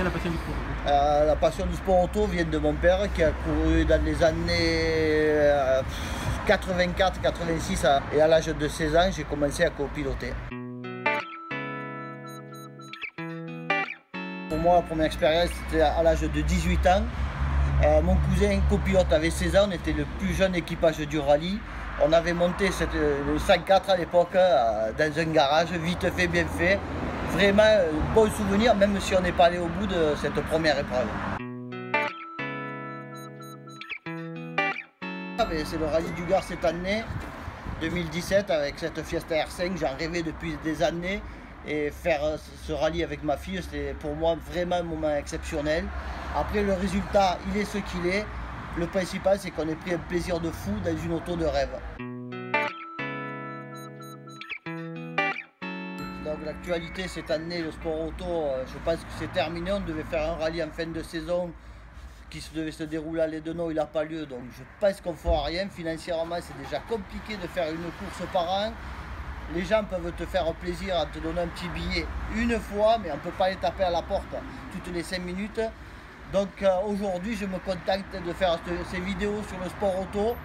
vient la passion du sport? La passion du sport auto vient de mon père qui a couru dans les années 84-86 et à l'âge de 16 ans, j'ai commencé à copiloter. Pour moi, la première expérience, c'était à l'âge de 18 ans. Mon cousin copilote avait 16 ans, on était le plus jeune équipage du rallye. On avait monté le 104 à l'époque dans un garage, vite fait, bien fait. Vraiment bon souvenir, même si on n'est pas allé au bout de cette première épreuve. C'est le rallye du Gard cette année, 2017, avec cette Fiesta R5. J'en rêvais depuis des années. Et faire ce rallye avec ma fille, c'était pour moi vraiment un moment exceptionnel. Après, le résultat, il est ce qu'il est. Le principal, c'est qu'on ait pris un plaisir de fou dans une auto de rêve. Donc l'actualité cette année, le sport auto, je pense que c'est terminé. On devait faire un rallye en fin de saison qui devait se dérouler à l'Edenau, il n'a pas lieu. Donc je pense qu'on ne fera rien. Financièrement, c'est déjà compliqué de faire une course par an. Les gens peuvent te faire plaisir en te donnant un petit billet une fois, mais on ne peut pas les taper à la porte toutes les 5 minutes. Donc aujourd'hui, je me contente de faire ces vidéos sur le sport auto.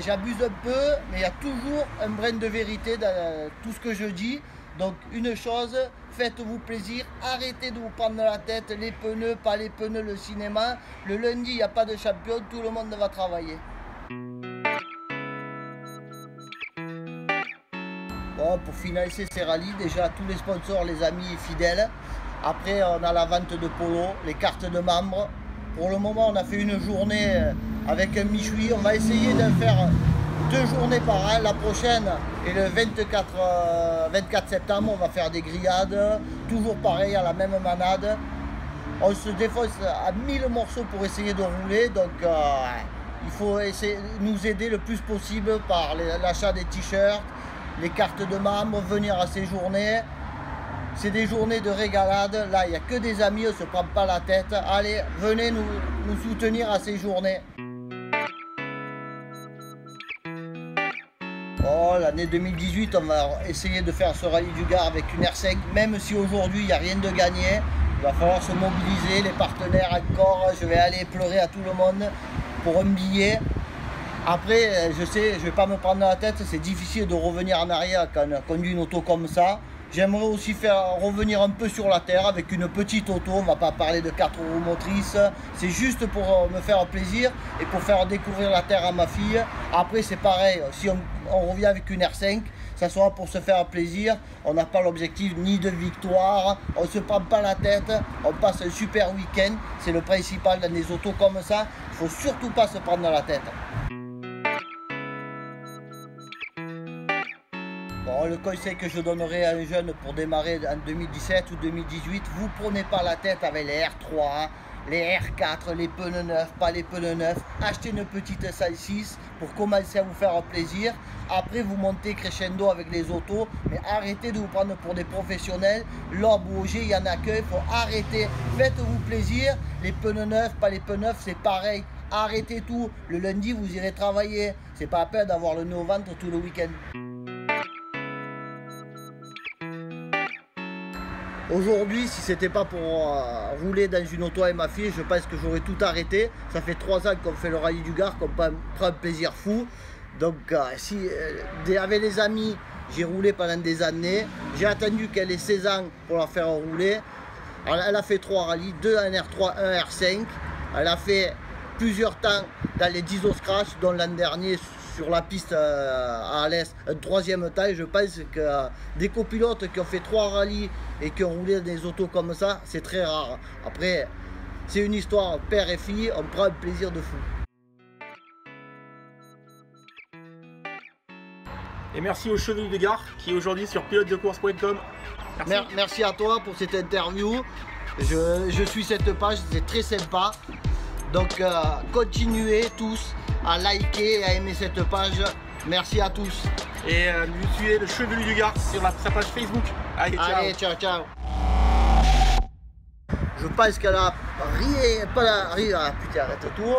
J'abuse un peu, mais il y a toujours un brin de vérité dans tout ce que je dis. Donc une chose, faites-vous plaisir, arrêtez de vous prendre la tête, les pneus, pas les pneus, le cinéma. Le lundi, il n'y a pas de champion, tout le monde va travailler. Bon, pour financer ces rallyes, déjà tous les sponsors, les amis fidèles. Après, on a la vente de polo, les cartes de membres. Pour le moment, on a fait une journée avec un Michui. On va essayer de faire 2 journées par an. La prochaine et le 24 septembre, on va faire des grillades. Toujours pareil, à la même manade. On se défonce à 1000 morceaux pour essayer de rouler. Donc, il faut essayer de nous aider le plus possible par l'achat des t-shirts, les cartes de membres, venir à ces journées. C'est des journées de régalade. Là, il n'y a que des amis, on ne se prend pas la tête. Allez, venez nous soutenir à ces journées. Oh, l'année 2018, on va essayer de faire ce rallye du Gard avec une R5. Même si aujourd'hui, il n'y a rien de gagné. Il va falloir se mobiliser, les partenaires encore. Je vais aller pleurer à tout le monde pour un billet. Après, je sais, je ne vais pas me prendre la tête, c'est difficile de revenir en arrière quand on conduit une auto comme ça. J'aimerais aussi faire revenir un peu sur la terre avec une petite auto, on ne va pas parler de 4 roues motrices. C'est juste pour me faire plaisir et pour faire découvrir la terre à ma fille. Après, c'est pareil, si on revient avec une R5, ça sera pour se faire plaisir. On n'a pas l'objectif ni de victoire, on ne se prend pas la tête, on passe un super week-end. C'est le principal dans des autos comme ça, il ne faut surtout pas se prendre la tête. Bon, le conseil que je donnerais à un jeune pour démarrer en 2017 ou 2018, vous prenez pas la tête avec les R3, les R4, les pneus neufs, pas les pneus neufs. Achetez une petite 106 pour commencer à vous faire plaisir. Après, vous montez crescendo avec les autos, mais arrêtez de vous prendre pour des professionnels. L'orbe ou OG, il y en a que, il faut arrêter. Faites-vous plaisir. Les pneus neufs, pas les pneus neufs, c'est pareil. Arrêtez tout. Le lundi, vous irez travailler. C'est pas la peine d'avoir le nœud au ventre tout le week-end. Aujourd'hui, si c'était pas pour rouler dans une auto avec ma fille, je pense que j'aurais tout arrêté. Ça fait 3 ans qu'on fait le rallye du Gard, qu'on prend un plaisir fou. Donc, avec les amis, j'ai roulé pendant des années. J'ai attendu qu'elle ait 16 ans pour la faire rouler. Alors, elle a fait 3 rallyes, 2 en R3, 1 R5. Elle a fait plusieurs temps dans les 10 scratch, dont l'an dernier sur la piste à Alès, un 3e temps. Je pense que des copilotes qui ont fait 3 rallyes et qui ont roulé des autos comme ça, c'est très rare. Après, c'est une histoire père et fille, on prend un plaisir de fou. Et merci au Chevelu du Gard qui est aujourd'hui sur pilotedecourse.com. Merci à toi pour cette interview. Je suis cette page, c'est très sympa. Donc continuez tous à liker et à aimer cette page. Merci à tous. Et vous suivez le Chevelu du Gard sur sa page Facebook. Allez, ciao. Allez, ciao, ciao. Je pense qu'elle a rien, pas la... Ah putain, arrête tout.